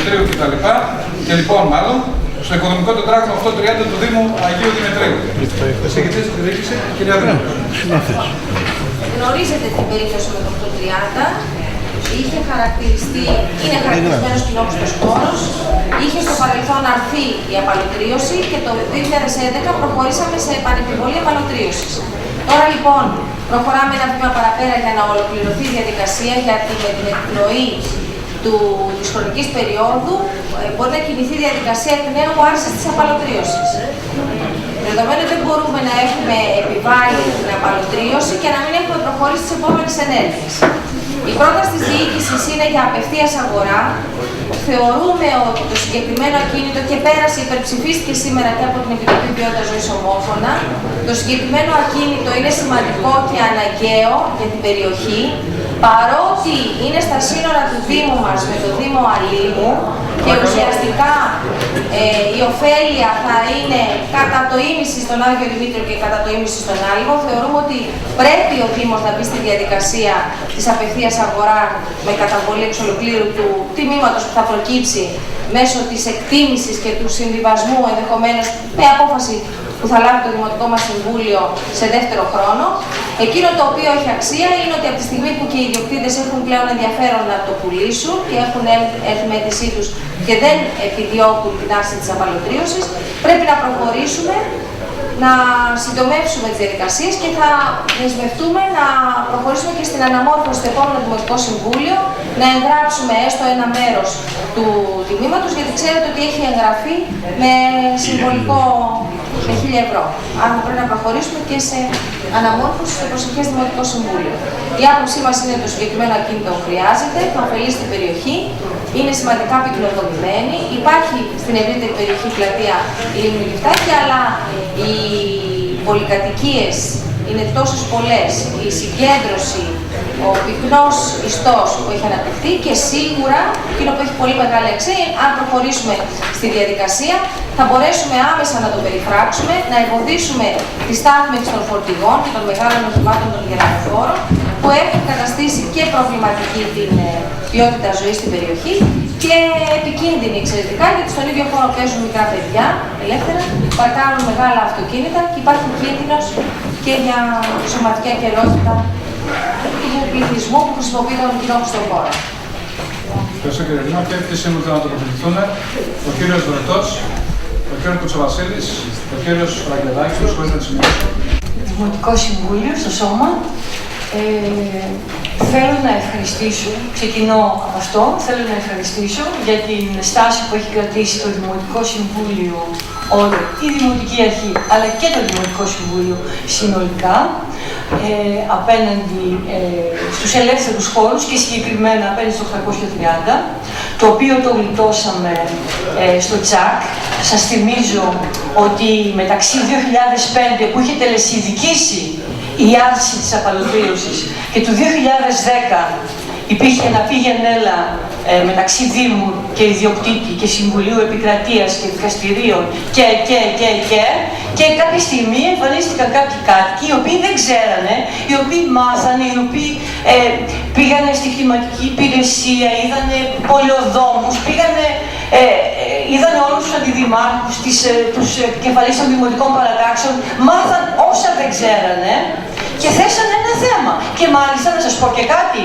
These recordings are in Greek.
Δημητρίου κτλ. Και λοιπόν, μάλλον, στο οικονομικό τετράγωνο 830 του Δήμου Αγίου Δημητρίου. Εισηγητής στη διοίκηση, κυρία Δήμου. Γνωρίζετε την περίπτωση με το 830. Είχε χαρακτηριστεί, είναι χαρακτηρισμένος κοινόχρηστος χώρος. Είχε στο παρελθόν αρθεί η απαλωτρίωση και το 2011 προχωρήσαμε σε επανεπιβολή απαλωτρίωσης. Τώρα λοιπόν προχωράμε ένα βήμα παραπέρα για να ολοκληρωθεί η διαδικασία, γιατί με την εκπνοή της χρονικής περίοδου μπορεί να κινηθεί η διαδικασία εκ νέου άρσης της απαλωτρίωσης. Δεδομένου δεν μπορούμε να έχουμε επιβάλει την απαλωτρίωση και να μην έχουμε προχωρήσει στις επόμενες ενέργειες. Η πρόταση της διοίκησης είναι για απευθείας αγορά. Θεωρούμε ότι το συγκεκριμένο ακίνητο, και πέρασε, υπερψηφίστηκε σήμερα και από την Επιτροπή Ποιότητας Ζωής ομόφωνα, το συγκεκριμένο ακίνητο είναι σημαντικό και αναγκαίο για την περιοχή, παρότι είναι στα σύνορα του Δήμου μας με το Δήμο Αλήμου και ουσιαστικά η ωφέλεια θα είναι κατά το ίμιση στον Άγιο Δημήτριο και κατά το ίμιση στον Άλυμο. Θεωρούμε ότι πρέπει ο Δήμος να μπει στη διαδικασία της απευθείας αγορά με καταβολή εξ ολοκλήρου του τιμήματος που θα προκύψει μέσω της εκτίμησης και του συμβιβασμού, ενδεχομένως με απόφαση που θα λάβει το Δημοτικό μας Συμβούλιο σε δεύτερο χρόνο. Εκείνο το οποίο έχει αξία είναι ότι από τη στιγμή που και οι ιδιοκτήτες έχουν πλέον ενδιαφέρον να το πουλήσουν και έχουν έρθει με αίτησή τους και δεν επιδιώκουν την άρση της απαλωτρίωσης, πρέπει να προχωρήσουμε, να συντομεύσουμε τις διαδικασίες και θα δεσμευτούμε να προχωρήσουμε και στην αναμόρφωση στο επόμενο Δημοτικό Συμβούλιο, να εγγράψουμε έστω ένα μέρος του τιμήματος, γιατί ξέρετε ότι έχει εγγραφεί με συμβολικό με 1.000 ευρώ. Άρα πρέπει να προχωρήσουμε και σε αναμόρφωση στο προσεχές Δημοτικό Συμβούλιο. Η άποψή μας είναι ότι το συγκεκριμένο ακίνητο χρειάζεται, θα ωφελεί στην περιοχή, είναι σημαντικά πυκνοδομημένη, υπάρχει στην ευρύτερη περιοχή πλατεία Λίμνου Λιφτάκη, αλλά οι πολυκατοικίες είναι τόσες πολλές, η συγκέντρωση, ο πυκνός ιστός που έχει αναπτυχθεί και σίγουρα εκείνο που έχει πολύ μεγάλη αξία, αν προχωρήσουμε στη διαδικασία, θα μπορέσουμε άμεσα να το περιφράξουμε, να εμποδίσουμε τη στάθμευση των φορτηγών και των μεγάλων οχημάτων των γερανοφόρων που έχουν καταστήσει και προβληματική την ποιότητα ζωής στην περιοχή και επικίνδυνη εξαιρετικά, γιατί στον ίδιο χώρο παίζουν μικρά παιδιά ελεύθερα, παρκάρουν μεγάλα αυτοκίνητα και υπάρχει κίνδυνος και για σωματική ακεραιότητα του πληθυσμού που χρησιμοποιεί τον κοινόχρηστο χώρο. Ευχαριστώ κύριε Δήμα. Και αυτοί σήμερα να τοποθετηθούν ο κύριος Βρετός, ο κύριος Κουτσοβασίλης, ο κύριος Ραγκεδάκης, ο σχόλιο της ημέρας. Δημοτικό Συμβούλιο στο Σώμα. Θέλω να ευχαριστήσω, ξεκινώ από αυτό, θέλω να ευχαριστήσω για την στάση που έχει κρατήσει το Δημοτικό Συμβούλιο, όλη η Δημοτική Αρχή, αλλά και το Δημοτικό Συμβούλιο συνολικά, απέναντι στους ελεύθερους χώρους και συγκεκριμένα απέναντι στο 830, το οποίο το γλιτώσαμε στο Τσακ. Σας θυμίζω ότι μεταξύ 2005 που είχε τελεσυνδικήσει η άρση της απαλωτρίωσης και του 2010 υπήρχε ένα πήγαινε έλα μεταξύ Δήμου και ιδιοκτήτη και Συμβουλίου Επικρατείας και Δικαστηρίων και κάποια στιγμή εμφανίστηκαν κάποιοι κάτοικοι οι οποίοι δεν ξέρανε, οι οποίοι μάθανε, οι οποίοι πήγανε στη κλιματική υπηρεσία, είδανε πολεοδόμους, είδανε όλους τους αντιδημάρχους, τους επικεφαλείς των δημοτικών παρατάξεων, μάθαν όσα δεν ξέρανε και θέσανε ένα θέμα. Και μάλιστα να σας πω και κάτι,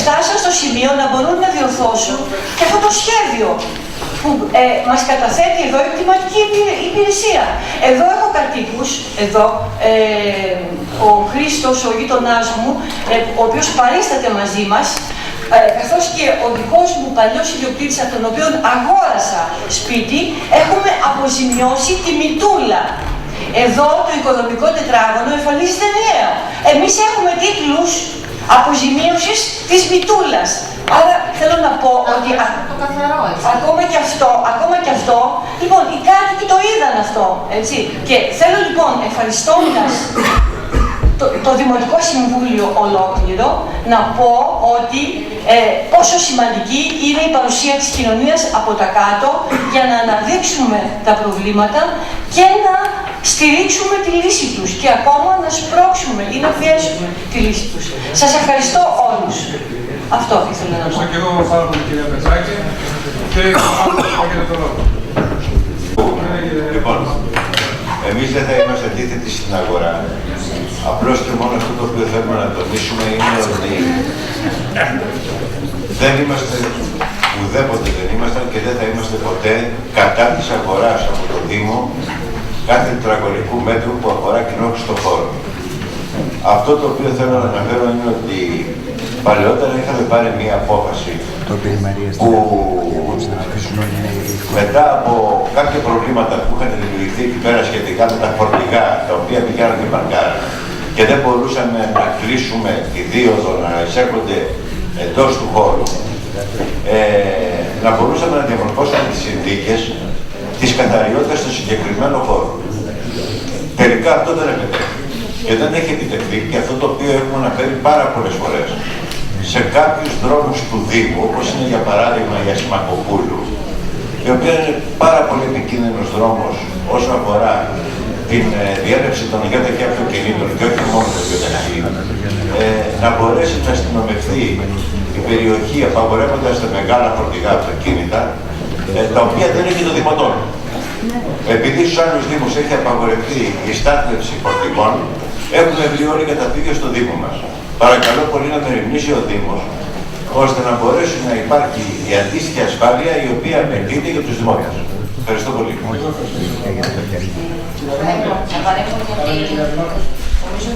φτάσαν στο σημείο να μπορούν να διορθώσουν και αυτό το σχέδιο που μας καταθέτει εδώ η κλιματική υπηρεσία. Εδώ έχω κατοίκους, εδώ ο Χρήστος, ο γείτονάς μου, ο οποίος παρίσταται μαζί μας, καθώς και ο δικός μου παλιός ιδιοκτήτης, από τον οποίο αγόρασα σπίτι, έχουμε αποζημιώσει τη μητούλα. Εδώ το οικονομικό τετράγωνο εμφανίζεται νέο. Εμείς έχουμε τίτλους αποζημίωσης της μητούλας. Άρα θέλω να πω ότι ακόμα και αυτό, λοιπόν, οι κάτοικοι το είδαν αυτό, έτσι. Και θέλω λοιπόν, ευχαριστώντας το Δημοτικό Συμβούλιο ολόκληρο, να πω ότι πόσο σημαντική είναι η παρουσία της κοινωνίας από τα κάτω για να αναδείξουμε τα προβλήματα και να στηρίξουμε τη λύση τους και ακόμα να σπρώξουμε ή να πιέσουμε τη λύση τους. Σας ευχαριστώ όλους. Αυτό ήθελα να πω. Ευχαριστώ και εγώ πάρα πολύ, κυρία Πετράκη. Και έχετε το λόγο. Λοιπόν, εμείς δεν θα είμαστε αντίθετοι στην αγορά. Απλώς και μόνο αυτό το οποίο θέλουμε να τονίσουμε είναι ότι δεν είμαστε, ουδέποτε δεν ήμασταν και δεν θα είμαστε ποτέ κατά της αγοράς από το Δήμο κάθε τετραγωνικού μέτρου που αφορά κοινόχρηστο χώρο. Αυτό το οποίο θέλω να αναφέρω είναι ότι παλαιότερα είχαμε πάρει μία απόφαση που μετά από κάποια προβλήματα που είχαν δημιουργηθεί εκεί πέρα σχετικά με τα φορτηγά τα οποία πηγαίνουν και παρκάρουν και δεν μπορούσαμε να κλείσουμε τη δίωδο να εισέρχονται εντός του χώρου, να μπορούσαμε να διαμορφώσουμε τις συνθήκες της καθαριότητας στο συγκεκριμένο χώρο. Τελικά αυτό δεν επιτέχει. Και δεν έχει επιτευχθεί και αυτό το οποίο έχουμε αναφέρει πάρα πολλές φορές. Σε κάποιους δρόμους του Δήμου, όπως είναι για παράδειγμα η Ασημακοπούλου, η οποία είναι πάρα πολύ επικίνδυνος δρόμος όσο αφορά την διέλευση των ΙΟΤΑΧΗ αυτοκινήτων και όχι μόνο των ΙΟΤΑΧΗ, να μπορέσει να αστυνομευτεί η περιοχή απαγορεύοντας τα μεγάλα φορτηγά αυτοκίνητα, τα οποία δεν έχει το δημοτόνο. Επειδή στους άλλους Δήμους έχει απαγορευτεί η στάθμευση φορτηγών, έχουμε βρει όλοι καταφύγιο στο Δήμο μας. Παρακαλώ πολύ να μεριμνήσει ο Δήμος, ώστε να μπορέσει να υπάρχει η αντίστοιχη ασφάλεια η οποία απαιτείται για τους δημότες. Ευχαριστώ πολύ. Νομίζω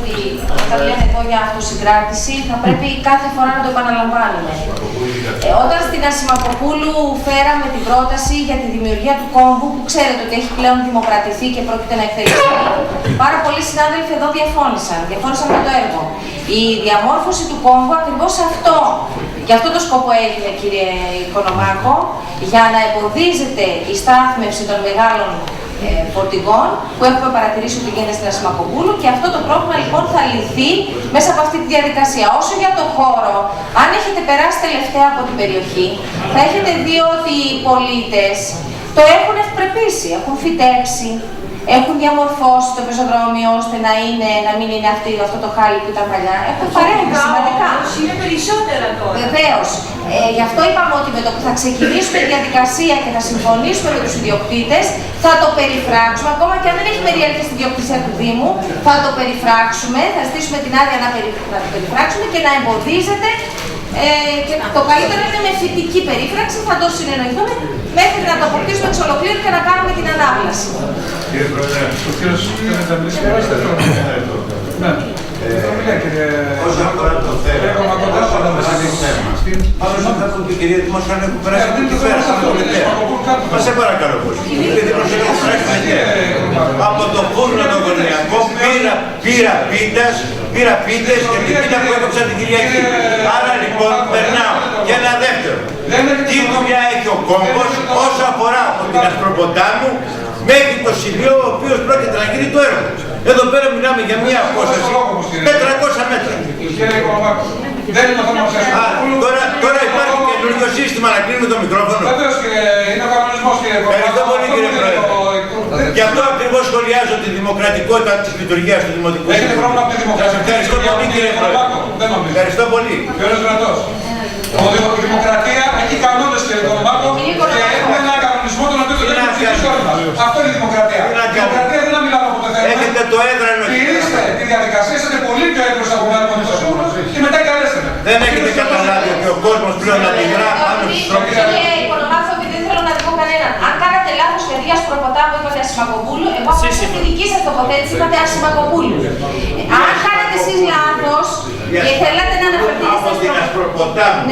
ότι όταν λέμε εδώ για αυτοσυγκράτηση θα πρέπει κάθε φορά να το επαναλαμβάνουμε. Όταν στην Ασημακοπούλου φέραμε την πρόταση για τη δημιουργία του κόμβου, που ξέρετε ότι έχει πλέον δημοκρατηθεί και πρόκειται να εκτελεστεί, πάρα πολλοί συνάδελφοι εδώ διαφώνησαν με το έργο. Η διαμόρφωση του κόμβου ακριβώς αυτό, για αυτό το σκοπό έγινε, κύριε Οικονομάκο, για να εμποδίζεται η στάθμευση των μεγάλων φορτηγών που έχουμε παρατηρήσει ότι γίνεται στην Ασημακοπούλου, και αυτό το πρόβλημα λοιπόν θα λυθεί μέσα από αυτή τη διαδικασία. Όσο για το χώρο, αν έχετε περάσει τελευταία από την περιοχή, θα έχετε δει ότι οι πολίτες το έχουν ευπρεπήσει, έχουν φυτέψει, έχουν διαμορφώσει το πεζοδρόμιο ώστε να μην είναι αυτό το χάλι που ήταν παλιά. Έχουν παρέμβει σημαντικά. Είναι περισσότερα τώρα. Βεβαίως. Γι' αυτό είπαμε ότι με το που θα ξεκινήσουμε τη διαδικασία και θα συμφωνήσουμε με τους ιδιοκτήτες, θα το περιφράξουμε, ακόμα και αν δεν έχει περιέλθει στην ιδιοκτησία του Δήμου, θα το περιφράξουμε, θα ζητήσουμε την άδεια να το περιφράξουμε και να εμποδίζεται. Και το καλύτερο είναι με φυτική περίφραξη, θα το συνεννοηθούμε μέχρι να το αποκτήσουμε εξ ολοκλήρου και να κάνουμε την ανάπλαση. Κύριε Πρόεδρε, ο κύριος θέλετε να μιλήσει. Όσον αφορά το θέμα, θα πω και η κυρία Δημόσια να έχουν περάσει από εκεί πέρα. Μα σε παρακαλώ πολύ. Από το φούρνο το γωνιακό πήρα πίτες και την πίτα που έκοψα την Κυριακή. Άρα λοιπόν περνάω για ένα δεύτερο. Τι δουλειά έχει ο κόμπος όσο αφορά από την Ασπροποτάμου μέχρι το σημείο ο οποίος πρόκειται να γίνει το έργο. Εδώ πέρα μιλάμε για μια απόσταση 400 μέτρα. Δεν είναι το θέμα μας. Τώρα υπάρχει καινούργιο σύστημα να κλείνουμε το μικρόφωνο. Βεβαίως, κύριε, είναι ο κανονισμός, κύριε Πρόεδρε. Ευχαριστώ πολύ, κύριε Πρόεδρε. Γι' αυτό ακριβώς σχολιάζω τη δημοκρατικότητα της λειτουργίας του Δημοτικού Συμβουλίου. Έχετε πρόβλημα από τη δημοκρατία. Ευχαριστώ πολύ, κύριε Πρόεδρε. Ευχαριστώ πολύ. Ποιος δυνατός. Η δημοκρατία έχει κανόνες, κύριε Οικονομάκο, και έχουμε ένα κανονισμό τον οποίο το θέλουμε να ψηφίσει όλοι μας. Αυτό είναι η δημοκρατία. Η δημοκρατία δεν μιλάμε από το θέμα. Έχετε το έδρανο. Τηρήστε τη διαδικασία, είστε πολύ πιο έμπρος από μένα από το Σύμβουλο και μετά καλέστε με. Δεν έχετε καταλάβει ότι ο κόσμος πλέον αντιδρά πάνω στους τρόπους. Κύριε Οικονομάκο, επειδή δεν θέλω να δω κανέναν. Αν κάνατε λάθος παιδί Ασπροποτάμου, είπατε Ασημακοπούλου, εγώ από τη δική σας τοποθέτηση είπατε Ασημακοπούλου. Αν κάνατε εσείς λάθος και θέλατε να αναφερθείτε από την Ασπροποτάμου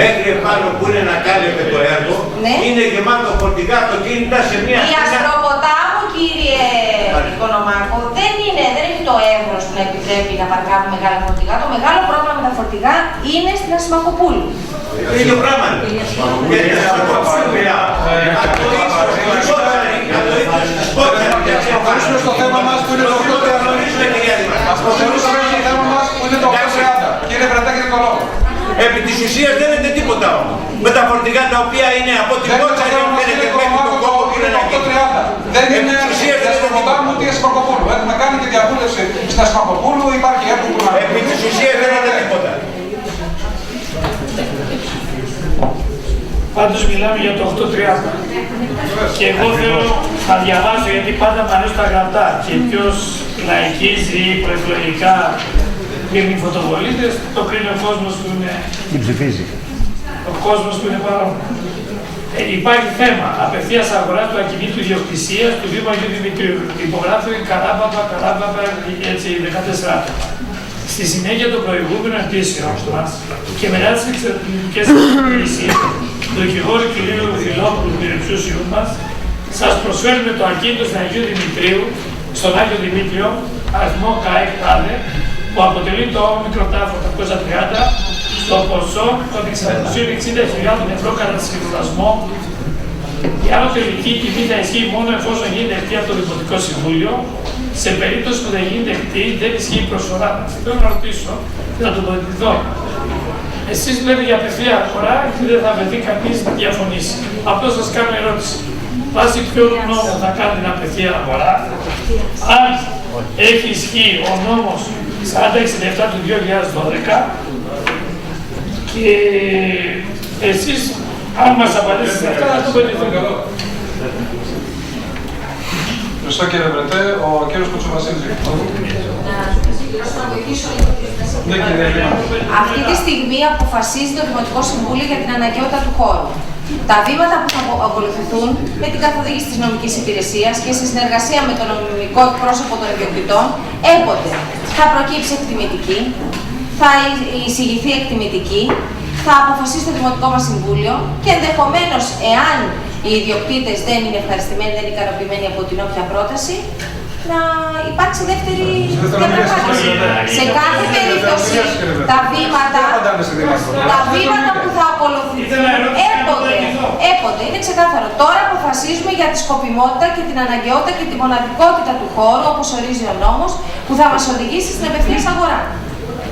μέχρι επάνω που είναι να κάνετε το έργο, είναι γεμάτο φορτηγά αυτοκίνητα σε μια... Η Ασπροποτάμου, κύριε Οικονομάκο, δεν έχει το εύρος που να επιτρέπει να παρκάρουν μεγάλα φορτηγά. Το μεγάλο πρόβλημα με τα φορτηγά είναι στην Ασημακοπούλου. Το ίδιο πράγμα. Προχωρήσουμε στο θέμα μας που είναι το 8.30. Ας προχωρήσουμε στο θέμα μας που είναι το 8.30. Κύριε Βρετάκη, το λόγο. Επί της ουσίας δεν είναι τίποτα όμως. Με τα φορτηγά τα οποία είναι από την Κότσα και μέχρι τον κόμπο που είναι να γίνει. Δεν είναι Ασπροποτάμου ούτε Ασημακοπούλου. Έχουμε κάνει τη διαβούλευση στην Ασημακοπούλου, υπάρχει έργο που να... Επί της ουσίας δεν είναι τίποτα. Πάντως μιλάμε για το 830. Και εγώ θέλω να διαβάσω, γιατί πάντα μου αρέσουν τα γραπτά και ποιος λαϊκίζει προεκλογικά κρίνει φωτοβολίτες, το κρίνει ο κόσμος που είναι... Τι ψηφίζει. Ο κόσμος που είναι παρόν. Υπάρχει θέμα απευθείας αγοράς του ακινήτου ιδιοκτησίας του Δήμου Αγίου Δημητρίου. Υπογράφει Καράπαπα, έτσι 14 άτομα. Στη συνέχεια των προηγούμενων αιτήσεων μας και μετά τις εξαιρετικές υπηρεσίες του δικηγόρου κ. Φιλόπουλου, του διευθύνσιου μας, σας προσφέρουμε το ακίνητο του Αγίου Δημητρίου, στον Άγιο Δημήτριο, αριθμό ΚΑΕΚ τάδε, που αποτελεί το μικρό τάφο 830, στο ποσό των 660.000 ευρώ κατά συμβιβασμό. Η άλλο τελική τιμή θα ισχύει μόνο εφόσον γίνεται δεκτή από το Δημοτικό Συμβούλιο. Σε περίπτωση που δεν γίνεται δεκτή, δεν ισχύει η προσφορά. Θέλω να ρωτήσω και να τοποθετηθώ. Εσείς λέτε για απευθεία αγορά και δεν θα βρεθεί κανείς να διαφωνήσει. Απλώς σας κάνω ερώτηση. Βάσει ποιο νόμο θα κάνει την απευθεία αγορά, αν έχει ισχύει ο νόμος 4067 του 2012 και εσείς, αν μας απαντήσετε αυτά, θα το πετύχουμε. Ευχαριστώ κύριε Βρετέ. Ο κύριος Κουτσοβασίλης. Αυτή τη στιγμή αποφασίζει το Δημοτικό Συμβούλιο για την αναγκαιότητα του χώρου. Τα βήματα που θα ακολουθηθούν με την καθοδήγηση της νομικής υπηρεσίας και σε συνεργασία με τον νομικό εκπρόσωπο των ιδιοκτητών, έποτε θα προκύψει εκτιμητική, θα εισηγηθεί εκτιμητική, θα αποφασίσει το Δημοτικό μας Συμβούλιο και ενδεχομένως, εάν οι ιδιοκτήτες δεν είναι ευχαριστημένοι, δεν είναι ικανοποιημένοι από την όποια πρόταση, να υπάρξει δεύτερη διαπραγμάτευση. Σε κάθε περίπτωση, τα βήματα που θα ακολουθηθούν, έποτε, είναι ξεκάθαρο. Τώρα αποφασίζουμε για τη σκοπιμότητα και την αναγκαιότητα και τη μοναδικότητα του χώρου, όπως ορίζει ο νόμος, που θα μας οδηγήσει στην απευθείας αγορά.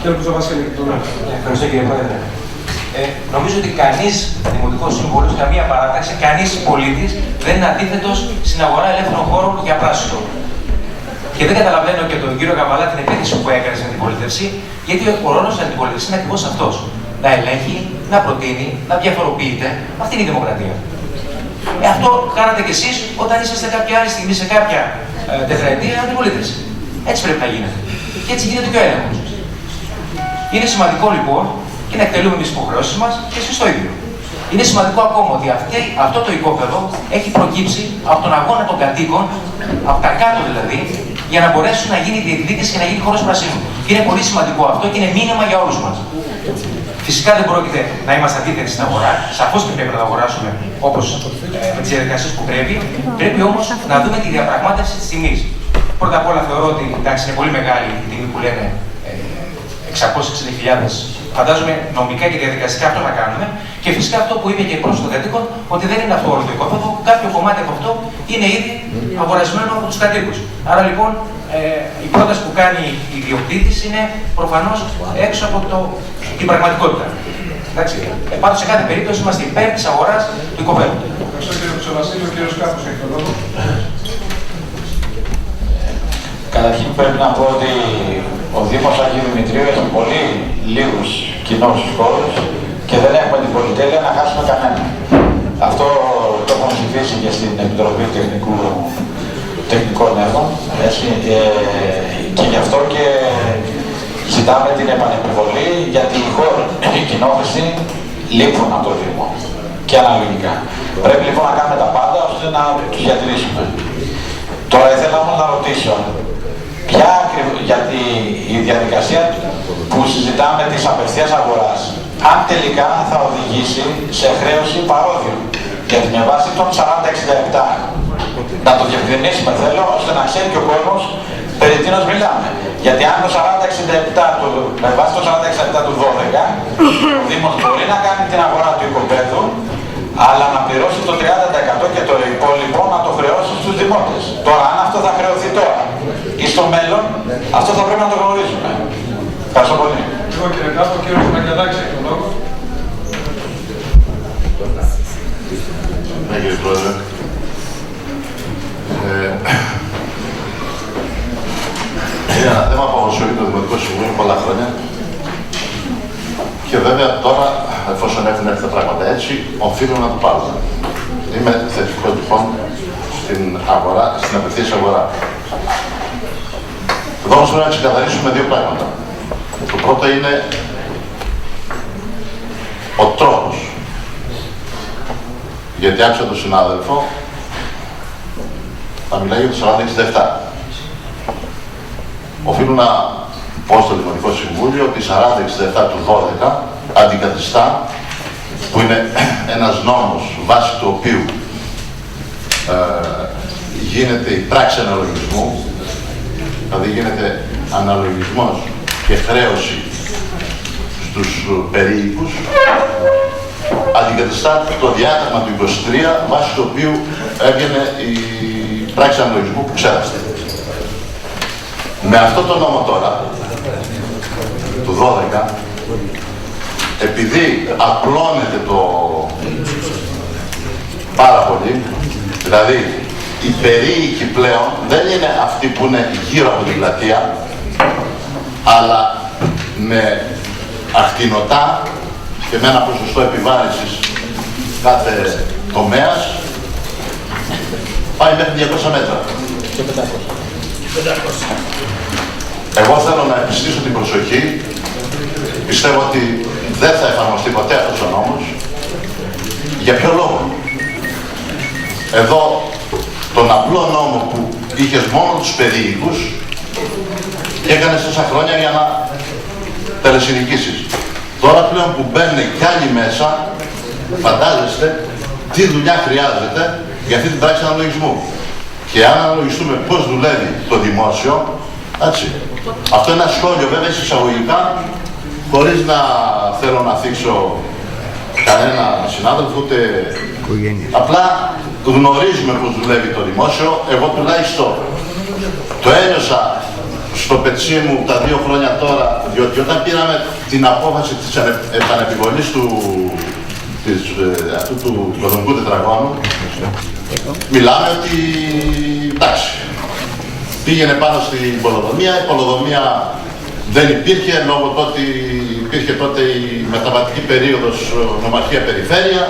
Κύριε Κουτσοβασίλη, ευχαριστώ κύριε Πρόεδρε. Νομίζω ότι κανείς δημοτικός σύμβολος, καμία παράταξη, κανείς πολίτης δεν είναι αντίθετος στην αγορά ελεύθερων χώρων για πράσινο. Και δεν καταλαβαίνω και τον κύριο Καβαλά την επίθεση που έκανε στην αντιπολίτευση, γιατί ο ρόλος της αντιπολίτευσης είναι ακριβώς αυτός. Να ελέγχει, να προτείνει, να διαφοροποιείται. Αυτή είναι η δημοκρατία. Αυτό κάνατε κι εσείς όταν είσαστε κάποια άλλη στιγμή σε κάποια τετραετία αντιπολίτευση. Έτσι πρέπει να γίνεται. Και έτσι γίνεται και ο έλεγχος. Είναι σημαντικό λοιπόν και να εκτελούμε τις υποχρεώσεις μας και εσείς το ίδιο. Είναι σημαντικό ακόμα ότι αυτό το οικόπεδο έχει προκύψει από τον αγώνα των κατοίκων, από τα κάτω δηλαδή, για να μπορέσουν να γίνει διεκδίκηση και να γίνει χώρος πρασίνου. Και είναι πολύ σημαντικό αυτό και είναι μήνυμα για όλους μας. Φυσικά δεν πρόκειται να είμαστε αντίθετοι στην αγορά, σαφώς και πρέπει να το αγοράσουμε όπως με τις διαδικασίες που πρέπει. Πρέπει όμως να δούμε τη διαπραγμάτευση της τιμής. Πρώτα απ' όλα θεωρώ ότι εντάξει, είναι πολύ μεγάλη η τιμή που λένε 660.000. Φαντάζομαι νομικά και διαδικαστικά αυτό να κάνουμε. Και φυσικά αυτό που είπε και πρόσωπο των κατοίκων, ότι δεν είναι αυτό όλο το οικόπεδο, κάποιο κομμάτι από αυτό είναι ήδη αγορασμένο από τους κατοίκους. Άρα λοιπόν η πρόταση που κάνει η ιδιοκτήτης είναι προφανώς έξω από την πραγματικότητα. Εντάξει. Πάντως σε κάθε περίπτωση είμαστε υπέρ της αγοράς του οικοπαίδου. Ευχαριστώ κύριε Κουτσοβασίλη. Ο κύριος Κάπους έχει το λόγο. Καταρχήν πρέπει να πω ότι ο Δήμος Αγίου Δημητρίου έχει πολύ λίγους κοινούς χώρους και δεν έχουμε την πολυτέλεια να χάσουμε κανένα. Αυτό το έχουμε ψηφίσει και στην Επιτροπή Τεχνικών Έργων και γι' αυτό και ζητάμε την επανεπιβολή γιατί οι κοινόχρηστοι λείπουν από το Δήμο και αναλογικά. Πρέπει λοιπόν να κάνουμε τα πάντα ώστε να τους διατηρήσουμε. Τώρα ήθελα όμως να ρωτήσω, γιατί η διαδικασία που συζητάμε της απευθείας αγοράς, αν τελικά θα οδηγήσει σε χρέωση παρόδιο, γιατί με βάση τον 4067, να το διευκρινίσουμε θέλω, ώστε να ξέρει και ο κόσμος περί τίνος μιλάμε. Γιατί αν το 4067, με βάση το 4067 του 12, ο Δήμος μπορεί να κάνει την αγορά του οικοπαίδου, αλλά να πληρώσει το 30% και το υπόλοιπο να το χρεώσει στους δημότες. Τώρα, αν αυτό θα χρεωθεί τώρα ή στο μέλλον, αυτό θα πρέπει να το γνωρίζουμε. Ευχαριστώ πολύ. Εγώ κύριε Κάπο, ο κύριος Ναγκιαδάκης έχει τον λόγο. Ναι κύριε Πρόεδρε. Είναι ένα θέμα που απασχολεί το Δημοτικό Συμβούλιο πολλά χρόνια. Και βέβαια τώρα, εφόσον έχουν έρθει τα πράγματα έτσι, οφείλουν να το πάρουν. Είμαι θετικό λοιπόν στην αγορά, στην απευθείας αγορά. Εδώ όμως πρέπει να ξεκαθαρίσουμε δύο πράγματα. Το πρώτο είναι ο τρόπος. Γιατί άκουσα τον συνάδελφο να μιλάει για το 40-67. Οφείλω να πω στο Δημοτικό Συμβούλιο ότι 40-67 του 12 αντικαθιστά, που είναι ένας νόμος βάσει του οποίου γίνεται η πράξη αναλογισμού, δηλαδή γίνεται αναλογισμός και χρέωση στους περίοικους, αντικαθιστά το διάταγμα του 23 βάσει του οποίου έβγαινε η πράξη αναλογισμού που ξέραστε. Με αυτό το νόμο τώρα, του 12, επειδή απλώνεται το πάρα πολύ, δηλαδή οι περίοικοι πλέον δεν είναι αυτοί που είναι γύρω από την πλατεία, αλλά με ακτινοτά και με ένα ποσοστό επιβάρυνσης κάθε τομέας πάει μέχρι 200 μέτρα. Και 500. Εγώ θέλω να επιστήσω την προσοχή. Πιστεύω ότι δεν θα εφαρμοστεί ποτέ αυτός ο νόμος. Για ποιο λόγο? Εδώ τον απλό νόμο που είχες μόνο τους περίοικους και έκανες τόσα χρόνια για να τελεσυνοικήσεις. Τώρα πλέον που μπαίνουν κι άλλοι μέσα, φαντάζεστε τι δουλειά χρειάζεται για αυτή την πράξη αναλογισμού. Και αν αναλογιστούμε πώς δουλεύει το δημόσιο, έτσι. Αυτό είναι ένα σχόλιο βέβαια εισαγωγικά, χωρίς να θέλω να θίξω κανένα συνάδελφο, ούτε απλά γνωρίζουμε πώς δουλεύει το δημόσιο. Εγώ τουλάχιστον το ένιωσα στο πετσί μου τα 2 χρόνια τώρα, διότι όταν πήραμε την απόφαση της επανεπιβολής αυτού του οικοδομικού τετραγώνου, μιλάμε ότι εντάξει, πήγαινε πάνω στην πολεοδομία, η πολεοδομία δεν υπήρχε λόγω του ότι υπήρχε τότε η μεταβατική περίοδος νομαρχία-περιφέρεια,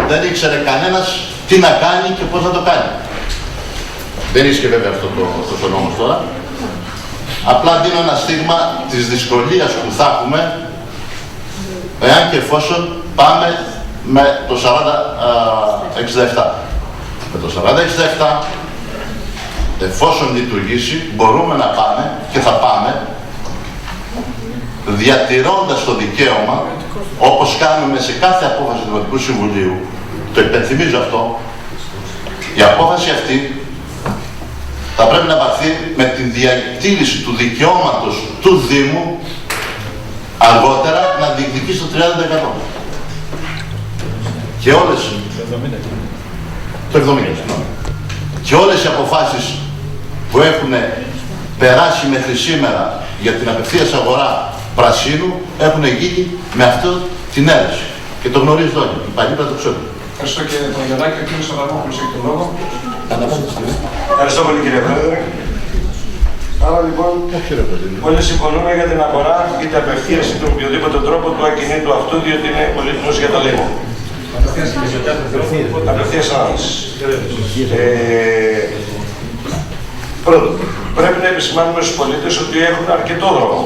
δεν ήξερε κανένας τι να κάνει και πώς να το κάνει. Δεν ίσχυε βέβαια αυτός ο νόμος τώρα. Απλά δίνω ένα στίγμα της δυσκολίας που θα έχουμε εάν και εφόσον πάμε με το 40-67. Με το 40-67, εφόσον λειτουργήσει, μπορούμε να πάμε και θα πάμε διατηρώντας το δικαίωμα, όπως κάνουμε σε κάθε απόφαση του Δημοτικού Συμβουλίου. Το υπενθυμίζω αυτό. Η απόφαση αυτή θα πρέπει να πάρθει με τη διατήρηση του δικαιώματος του Δήμου αργότερα να διεκδικήσει το 30%. Και όλες, το 70%. Και όλες οι αποφάσεις που έχουν περάσει μέχρι σήμερα για την απευθείας αγορά πρασίνου έχουν γίνει με αυτό την αίρεση. Και το γνωρίζετε όλοι. Οι παλιοί θα το ξέρουν. Ευχαριστώ και τον Γιαννάκη, ο κύριος Αδαμόπουλος έχει τον λόγο. Ευχαριστώ πολύ κύριε Πρόεδρε. Άρα λοιπόν, όλοι συμφωνούμε για την αγορά είτε απευθείας είτε με οποιοδήποτε τρόπο του ακινήτου αυτού, διότι είναι πολύτιμος για το Δήμο. Απευθείας ανάλυση. Πρώτον, πρέπει να επισημάνουμε στους πολίτες ότι έχουν αρκετό δρόμο.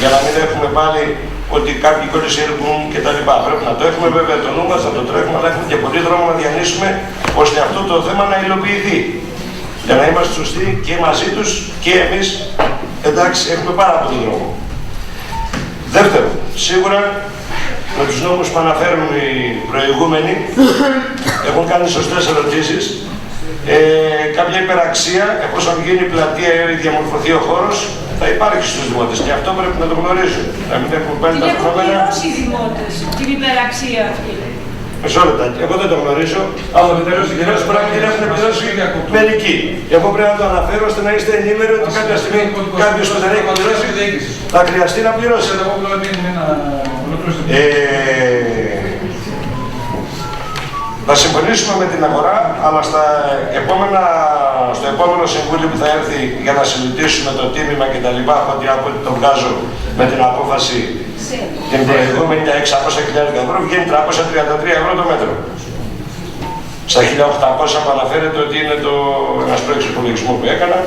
Για να μην έχουμε πάλι ότι κάποιοι κολλησιεργούν κτλ. Πρέπει να το έχουμε βέβαια το νου μας, να το τρέχουμε, αλλά έχουμε και πολύ δρόμο να διανύσουμε ώστε αυτό το θέμα να υλοποιηθεί. Για να είμαστε σωστοί και μαζί τους και εμείς, εντάξει, έχουμε πάρα πολύ δρόμο. Δεύτερον, σίγουρα με τους νόμους που αναφέρουν οι προηγούμενοι, έχουν κάνει σωστές ερωτήσεις. Κάποια υπεραξία, εφόσον γίνει η πλατεία ή διαμορφωθεί ο χώρος, θα υπάρχει στους δημότες και αυτό πρέπει να το γνωρίζουν. Να μην έχουμε πάλι τα φαινόμενα. Την έχουν πληρώσει οι δημότες, την υπεραξία αυτή. Μισό λεπτάκι, εγώ δεν το γνωρίζω. Αλλά με τελειώσει και πρέπει να την έχουν πληρώσει μερικοί. Εγώ πρέπει να το αναφέρω ώστε να είστε ενήμεροι ότι κάποια στιγμή κάποιος που δεν έχει πληρώσει θα χρειαστεί να πληρώσει. Θα συμφωνήσουμε με την αγορά, αλλά στα επόμενα στο επόμενο συμβούλιο που θα έρθει για να συζητήσουμε το τίμημα κτλ. Ότι από ό,τι το βγάζω με την απόφαση την προηγούμενη για 600.000 ευρώ, βγαίνει 333 ευρώ το μέτρο. Στα 1.800 που αναφέρεται ότι είναι ένας προεξυπολογισμό που έκανα,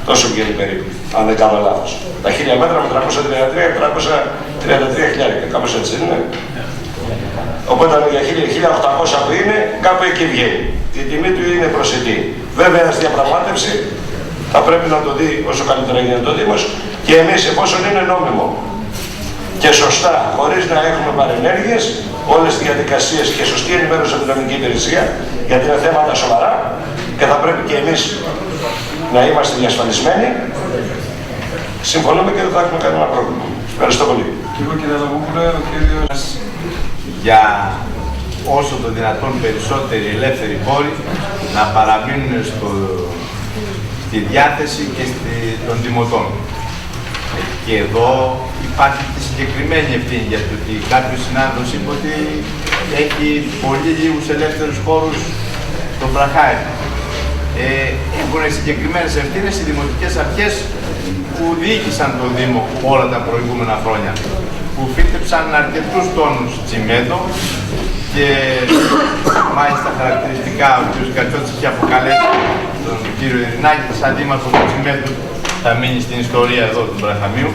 τόσο βγαίνει περίπου, αν δεν κάνω λάθος. Τα 1.000 μέτρα με 333 κάπως έτσι είναι. Οπότε για 1.800 που είναι, κάπου εκεί βγαίνει. Η τιμή του είναι προσιτή. Βέβαια, στη διαπραγμάτευση θα πρέπει να το δει όσο καλύτερα γίνεται ο Δήμος και εμείς, εφόσον είναι νόμιμο και σωστά, χωρίς να έχουμε παρενέργειες, όλες τις διαδικασίες και σωστή ενημέρωση από την νομική υπηρεσία, γιατί είναι θέματα σοβαρά και θα πρέπει και εμείς να είμαστε διασφαλισμένοι, συμφωνούμε και δεν θα έχουμε κανένα πρόβλημα. Ευχαριστώ πολύ. Για όσο το δυνατόν περισσότεροι ελεύθεροι χώροι να παραμείνουν στη διάθεση και των δημοτών. Και εδώ υπάρχει τη συγκεκριμένη ευθύνη, γιατί κάποιος συνάδελφος είπε ότι έχει πολύ λίγους ελεύθερους χώρους στον Βραχάη. Έχουν συγκεκριμένες ευθύνες οι δημοτικές αρχές που διοίκησαν τον Δήμο όλα τα προηγούμενα χρόνια, που φύτεψαν αρκετούς τόνους τσιμέντο και μάλιστα χαρακτηριστικά ο κ. Κατσότης είχε αποκαλέσει τον κύριο Ειρηνάκη σαν δήμαρχο του τσιμέντου, θα μείνει στην ιστορία εδώ του Βραχαμίου.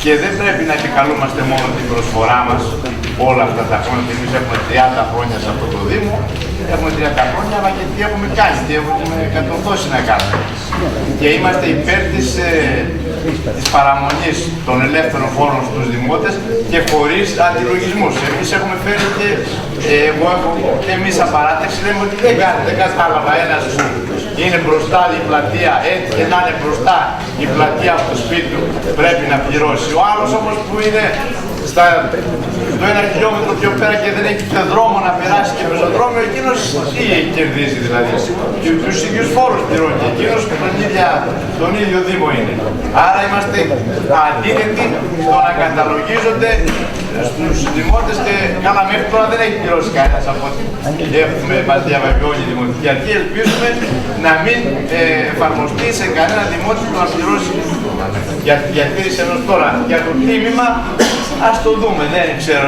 Και δεν πρέπει να επικαλούμαστε μόνο την προσφορά μας όλα αυτά τα χρόνια. Εμείς έχουμε 30 χρόνια σε αυτό το Δήμο, έχουμε 30 χρόνια, αλλά και τι έχουμε κάνει, τι έχουμε κατορθώσει να κάνουμε. Και είμαστε υπέρ της παραμονής των ελεύθερων χώρων στους δημότες και χωρίς αντιλογισμούς. Εμείς έχουμε φέρει και εμείς απαράτευση, λέμε ότι δεν κατάλαβα ένας που είναι μπροστά η πλατεία, έτσι και να είναι μπροστά η πλατεία από το σπίτι του, πρέπει να πληρώσει. Ο άλλος όμως που είναι στο 1 χιλιόμετρο πιο πέρα και δεν έχει και δρόμο να περάσει και πεζοδρόμιο, εκείνος τι έχει κερδίσει δηλαδή. Και τους ίδιους φόρους πληρώνει και εκείνος τον ίδιο Δήμο είναι. Άρα είμαστε αντίθετοι στο να καταλογίζονται στους δημότες και καλά μέχρι τώρα δεν έχει πληρώσει κανένας από ό,τι μας διαβεβαιώνει η Δημοτική Αρχή. Ελπίζουμε να μην εφαρμοστεί σε κανένα δημότη που να πληρώσει για τη διατήρηση ενός τώρα. Για το τίμημα ας το δούμε, δεν ξέρω,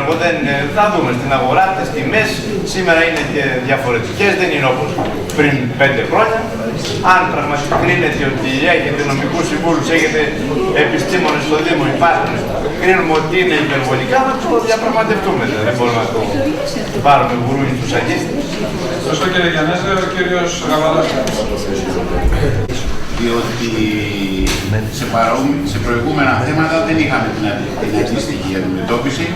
θα δούμε στην αγορά, τις τιμές σήμερα είναι και διαφορετικές, δεν είναι όπως πριν 5 χρόνια. Αν πραγματικά κρίνετε ότι έχετε νομικούς συμβούλους, έχετε επιστήμονες στο Δήμο, υπάρχουν, κρίνουμε ότι είναι υπερβολικά, να το διαπραγματευτούμε. Δεν μπορούμε να το πάρουμε γουρούνι στους αγίστες. Ευχαριστώ κύριε Γιαννέζε, ο κύριος Γαβαλάς. Διότι σε προηγούμενα θέματα δεν είχαμε την αντίστοιχη αντιμετώπιση.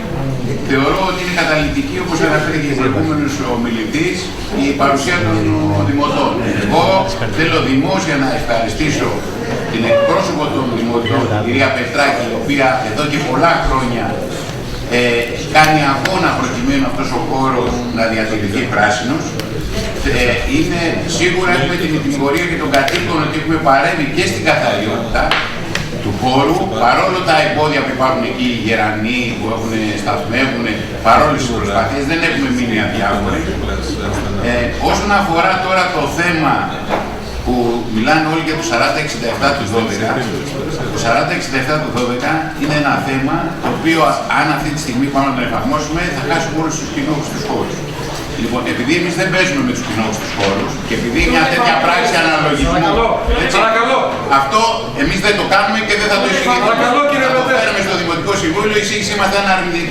Θεωρώ ότι είναι καταλυτική, όπως αναφέρει και ο προηγούμενος ομιλητής, η παρουσία των δημοτών. Εγώ θέλω δημόσια να ευχαριστήσω την εκπρόσωπο των δημοτών, την κυρία Πετράκη, η οποία εδώ και πολλά χρόνια κάνει αγώνα προκειμένου αυτός ο χώρος να διατηρηθεί πράσινος. Είναι σίγουρα έχουμε την τιμωρία και των κατοίκων ότι έχουμε παρέμβει και στην καθαριότητα του χώρου, παρόλο τα εμπόδια που υπάρχουν εκεί, οι γερανοί που σταθμεύουν, παρόλες τις προσπάθειες, δεν έχουμε μείνει αδιάφοροι. Όσον αφορά τώρα το θέμα που μιλάνε όλοι για το 40-67 του 12, το 40-67 του 12 είναι ένα θέμα το οποίο αν αυτή τη στιγμή πάμε να το εφαρμόσουμε θα χάσουμε όλους τους κοινόχρηστους χώρους. Λοιπόν, επειδή εμείς δεν παίζουμε με τους κοινόχρηστους χώρους και επειδή μια τέτοια πράξη αναλογισμού, αυτό εμείς δεν το κάνουμε και δεν θα το εισηγήσουμε. Θα το φέρουμε στο Δημοτικό Συμβούλιο, η εισήγησή μας θα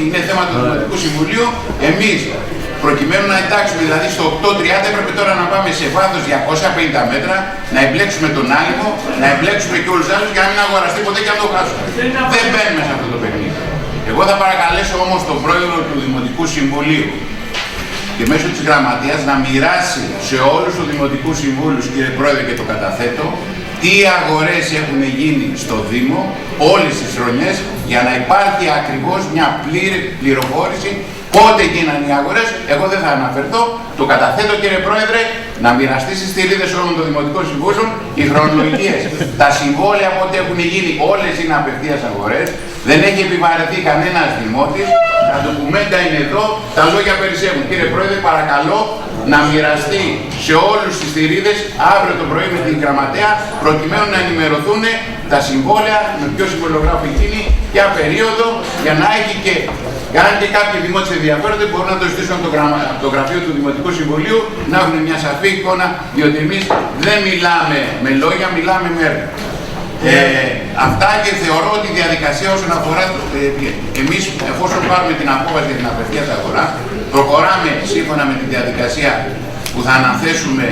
είναι θέμα του Δημοτικού Συμβουλίου. Εμείς, προκειμένου να εντάξουμε, δηλαδή στο 8.30 έπρεπε τώρα να πάμε σε βάθος 250 μέτρα, να εμπλέξουμε τον άλυμο, να εμπλέξουμε και όλους τους άλλους για να μην αγοραστεί ποτέ και να το χάσουμε. Δεν μπαίνουμε σε αυτό το παιχνίδι. Εγώ θα παρακαλέσω όμως τον πρόεδρο του Δημοτικού Συμβουλίου και μέσω της Γραμματείας να μοιράσει σε όλους τους Δημοτικούς Συμβούλους, κύριε Πρόεδρε, και το καταθέτω, τι αγορές έχουν γίνει στο Δήμο όλες τις χρονιές για να υπάρχει ακριβώς μια πλήρη πληροφόρηση πότε γίνανε οι αγορές. Εγώ δεν θα αναφερθώ, το καταθέτω κύριε Πρόεδρε, να μοιραστεί στις στηρίδες όλων των Δημοτικών Συμβούλων οι χρονολογίες. Τα συμβόλαια πότε έχουν γίνει, όλες είναι απευθείας αγορές, δεν έχει επιβαρεθεί κανένας δημότης. Τα ντοκουμέντα είναι εδώ, τα λόγια περισσεύουν. Κύριε Πρόεδρε, παρακαλώ να μοιραστεί σε όλους τις θηρίδες αύριο το πρωί με την γραμματέα, προκειμένου να ενημερωθούν τα συμβόλαια, με ποιο συμβολογράφο γίνει, ποια περίοδο, για να έχει και αν και κάποιοι δημότες ενδιαφέρονται μπορούν να το ζητήσουν από το γραφείο του Δημοτικού Συμβουλίου, να έχουν μια σαφή εικόνα, διότι εμείς δεν μιλάμε με λόγια, μιλάμε με έργα. Αυτά, και θεωρώ ότι η διαδικασία όσον αφορά εμείς, εφόσον πάρουμε την απόφαση για την απευθείας αγορά, προχωράμε σύμφωνα με τη διαδικασία που θα αναθέσουμε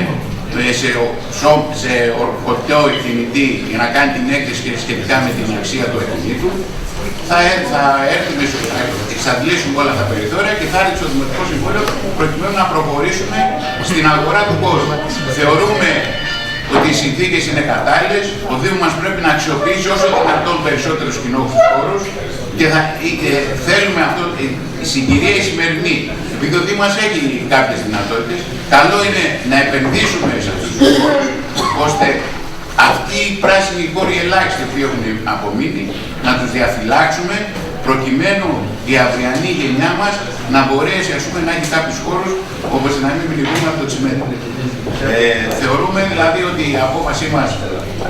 σε ορκωτό κινητή για να κάνει την έκθεση σχετικά με την αξία του ακινήτου. Θα έρθουμε, θα εξαντλήσουμε όλα τα περιθώρια και θα έρθει στο Δημοτικό Συμβούλιο προκειμένου να προχωρήσουμε στην αγορά του κόσμου. Θεωρούμε ότι οι συνθήκες είναι κατάλληλες, ο Δήμος μας πρέπει να αξιοποιήσει όσο δυνατόν περισσότερους κοινόχρηστους χώρους και θέλουμε αυτό, η συγκυρία η σημερινή, επειδή ο Δήμος έχει κάποιες δυνατότητες, καλό είναι να επενδύσουμε σε αυτούς τους χώρους, ώστε αυτοί οι πράσινοι χώροι ελάχιστοι που έχουν απομείνει, να τους διαφυλάξουμε, προκειμένου η αυριανή γενιά μας να μπορέσει, ας πούμε, να έχει κάποιους χώρους όπως να μην μιλούμε από το τσιμέντο. Θεωρούμε δηλαδή ότι η απόφασή μας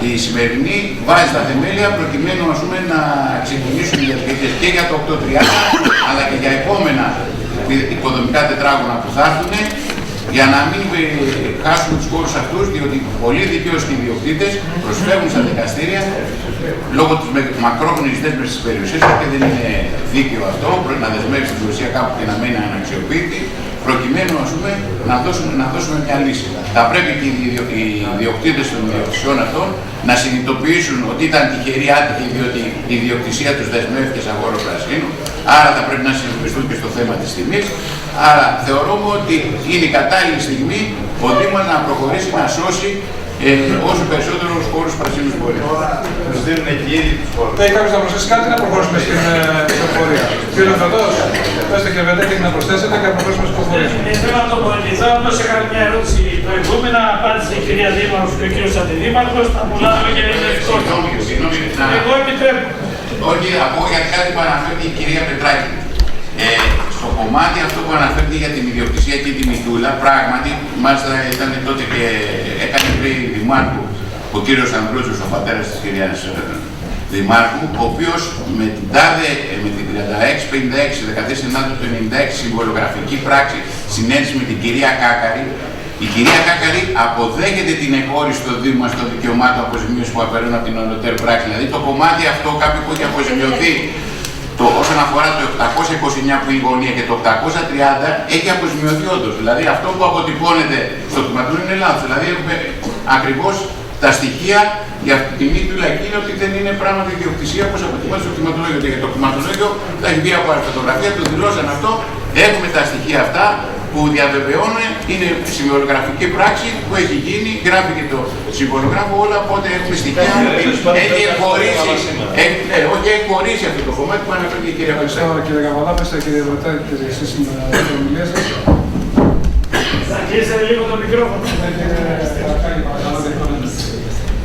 η σημερινή βάζει τα θεμέλια προκειμένου, ας πούμε, να ξεκινήσουν οι διαδικασίες και για το 830 αλλά και για επόμενα οικοδομικά τετράγωνα που θα έρθουν, για να μην χάσουμε τους χώρους αυτούς, διότι πολλοί δικαίως και ιδιοκτήτες προσφεύγουν στα δικαστήρια λόγω της μακρόχρονης δέσμευσης της περιουσίας και δεν είναι δίκαιο αυτό, πρέπει να δεσμεύσει την περιουσία κάπου και να μένει αναξιοποιητή, προκειμένου, ας πούμε, να δώσουμε μια λύση. Θα πρέπει και οι ιδιοκτήτες των ιδιοκτησιών αυτών να συνειδητοποιήσουν ότι ήταν τυχεροί άτυχοι, διότι η ιδιοκτησία τους δεσμεύτηκε σε αγορό πρασίνου, άρα θα πρέπει να συνειδητοποιηθούν και στο θέμα της τιμής. Άρα θεωρούμε ότι είναι η κατάλληλη στιγμή ο Δήμος να προχωρήσει να σώσει όσο περισσότερους χώρους πρασίνους μπορεί. Τους δίνουν εκεί ήδη τους χώρους. Θέλει κάποιος να προσθέσει κάτι, να προχωρήσουμε στην ψηφοφορία. Κύριε Φωτός, πέστε και Βεντέκη να προσθέσετε και να προχωρήσουμε στην ψηφοφορία. Θέλω να τοποθετηθώ, απλώς έκανα μια ερώτηση προηγούμενα, απάντησε η κυρία Δήμαρχος και ο κύριος Αντιδήμαρχος, τα πολλά λόγια είναι ευτός. Εγώ επιτρέπω. Όχι, από γιατί κάτι που αναφέρει η κυρία Πετράκη. Στο κομμάτι αυτό που αναφέρεται για την ιδιοκτησία και τη Μητούλα, πράγματι, μάλιστα ήταν τότε και έκανε πριν Δημάρχου ο κύριος Ανδρούτσος, ο πατέρας της κυρίας Δημάρχου, ο οποίος με την ΤΑΔΕ, με την 3656, 14 του 96 συμβολογραφική πράξη συνέντευξη με την κυρία Κάκαρη, η κυρία Κάκαρη αποδέχεται την εκχώρηση στο Δήμο των δικαιωμάτων αποζημίωσης που απερνούν από την ολοτέρη πράξη. Δηλαδή το κομμάτι αυτό, κάποιο που έχει αποζημιωθεί όσον αφορά το 829 που είναι η γωνία και το 830 έχει αποζημιωθεί όντως. Δηλαδή αυτό που αποτυπώνεται στο κτηματολόγιο είναι λάθος. Δηλαδή έχουμε ακριβώς τα στοιχεία για αυτή τη μήτουλα εκείνη ότι δεν είναι πράγματι ιδιοκτησία όπως αποτυπώνεται στο κτηματολόγιο. Και το κτηματολόγιο θα έχει βγει από φωτογραφία, το δηλώσαν αυτό. Έχουμε τα στοιχεία αυτά που διαβεβαιώνουν, είναι συμβολογραφική πράξη που έχει γίνει, γράφει και το συμβολογράφο όλα, οπότε έχουμε στοιχεία έχει εκχωρήσει, έχει χωρίσει αυτό το κομμάτι που αναφέρει και η κυρία Βαλσάκη. Κύριε Καβαλά, πέστε κύριε Βαλσάκη και εσείς στην ομιλία σας. Θα κλείσετε λίγο το μικρόφωνο.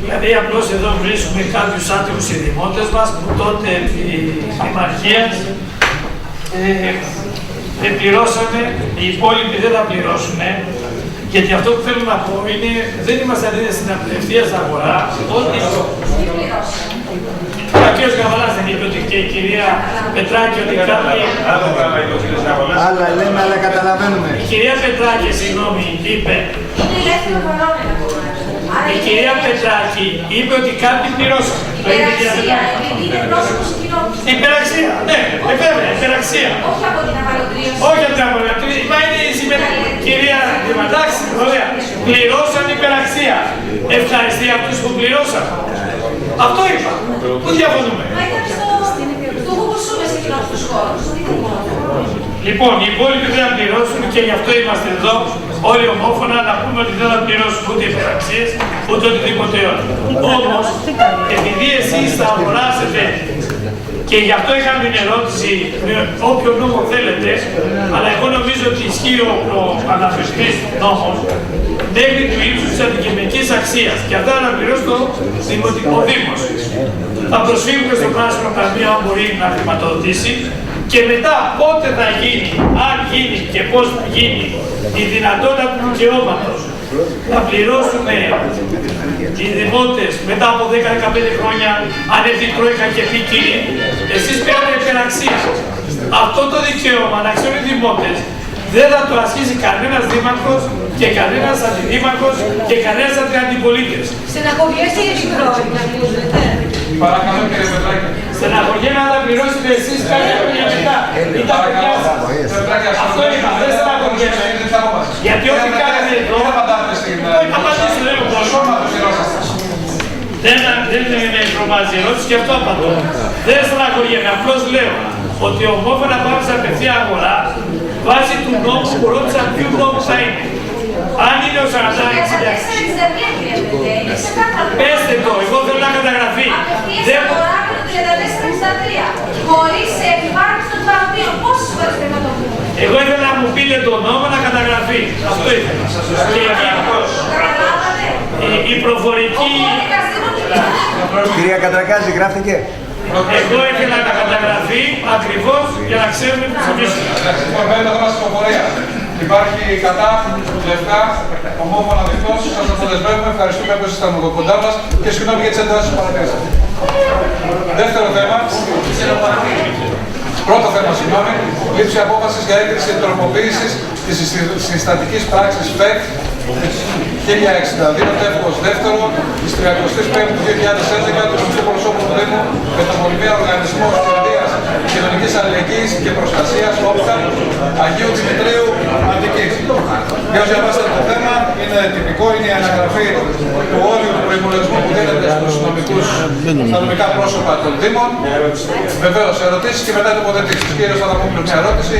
Δηλαδή απλώς εδώ βρίσκουμε κάποιους άτυχους ειδημότες μας που τότε η Δημαρχία δεν πληρώσανε, οι υπόλοιποι δεν θα πληρώσουν. Γιατί αυτό που θέλω να πω είναι, δεν είμαστε αντίθετοι στην απευθείας αγορά, ότι ο κ. Καβαλάς δεν είπε ότι και η κυρία Πετράκη ότι κάποιοι... Άλλα λέμε, αλλά καταλαβαίνουμε. Η κυρία Πετράκη, συγγνώμη, είπε... Η κυρία Πετράκη είπε ότι κάποιοι πληρώσαν. Υπεραξία, επειδή είναι πρόσωπος του κοινόχρηστου. Υπεραξία, ναι, βέβαια, υπεραξία. Όχι από την απαλωτρίωση. Όχι από την απαλωτρίωση. Μα είναι η συμμετοχή. Κυρία Δημαντάξη, ωραία. Πληρώσαν υπεραξία. Ευχαριστεί αυτούς που πληρώσαν. Αυτό είπα. Πού διαφωνούμε. Μα ήταν στο Google Zoom σε κοινόχρηστους χώρους. Λοιπόν, οι υπόλοιποι δεν θα πληρώσουν και γι' αυτό είμαστε εδώ όλοι ομόφωνα να πούμε ότι δεν θα πληρώσουν ούτε υπεραξίες ούτε οτιδήποτε άλλο. Όμως, επειδή εσείς θα αγοράσετε και γι' αυτό είχαμε την ερώτηση με όποιο νόμο θέλετε, αλλά εγώ νομίζω ότι ισχύει ο αναφερθής νόμος μέχρι του ύψους της αντικειμενικής αξίας και αυτά να πληρώσει ο Δήμος. Θα προσφύγουμε στο πράσινο ταμείο αν μπορεί να χρηματοδοτήσει Και μετά πότε θα γίνει, αν γίνει και πώς θα γίνει η δυνατότητα του δικαιώματος να πληρώσουμε οι δημότες μετά από 10-15 χρόνια, αν έρθει η Τρόικα και πει κύριε, εσείς πήρατε υπεραξία. Αυτό το δικαίωμα να ξέρουν οι δημότες δεν θα το ασχίσει κανένας δήμαρχος και κανένας αντιδήμαρχος και κανένας αντιπολίτης. Στεναχωριέστε για την Τρόικα, ακούσετε. Παρακαλώ κύριε Πετράκη. Στεναχωριέμαι να τα πληρώσετε εσείς κάποια χρόνια μετά. Ή τα παιδιά σας. Αυτό είπα, δεν στεναχωριέμαι. Γιατί ό,τι κάνετε εδώ... Όχι, απαντήστε, δεν έχω κόσμο. Δεν με τρομάζει η ερώτηση και αυτό απαντώ. Δεν στεναχωριέμαι, απλώς λέω ότι ομόφωνα πάμε σε απευθεία αγορά βάσει του νόμου που ρώτησαν ποιου νόμου θα είναι. Αν είναι ο 34-62, πέστε το, εγώ θέλω να καταγραφεί. Απευθείας αγορά με το 34-63, χωρίς επιβάρυνση των παροδίων. Πόσες φορές πρέπει να το πούμε? Εγώ ήθελα να μου πείτε τον νόμο να καταγραφεί. Αυτό ήθελα. Και εκεί η προφορική... Κυρία Κατρακάζη, γράφτηκε. Εγώ ήθελα να καταγραφεί ακριβώς για να ξέρουμε τι ψηφίσουμε. Λοιπόν, παίρνει το θέμα στην ψηφοφορία. Υπάρχει κατά, λευκά, ομόφωνα δεκτός. Σας αποδεσμεύουμε. Ευχαριστούμε που ήσασταν κοντά μας και συγγνώμη για τις εντάσεις που παρατηρήσατε. Δεύτερο θέμα. Πρώτο θέμα, συγγνώμη. Λήψη απόφασης για έγκριση τροποποίησης της συστατικής πράξης ΦΕΚ 1062 τεύχος δεύτερο της 35ου του 2011 του Νομικού Προσώπου του Δήμου με τον Πολυμία Οργανισμό Παιδείας, Κοινωνικής Αλληλεγγύης και Προστασίας όπτα Αγίου Δημητρίου Αττικής. Για όσοι διαβάσατε το θέμα, είναι τυπικό, είναι η αναγραφή του όριου του προϋπολογισμού που δίνεται στα νομικά πρόσωπα των Δήμων. Βεβαίως, ερωτήσεις και μετά τοποθετήσεις. Κύριος Αδαμόπουλος, μια ερώτηση.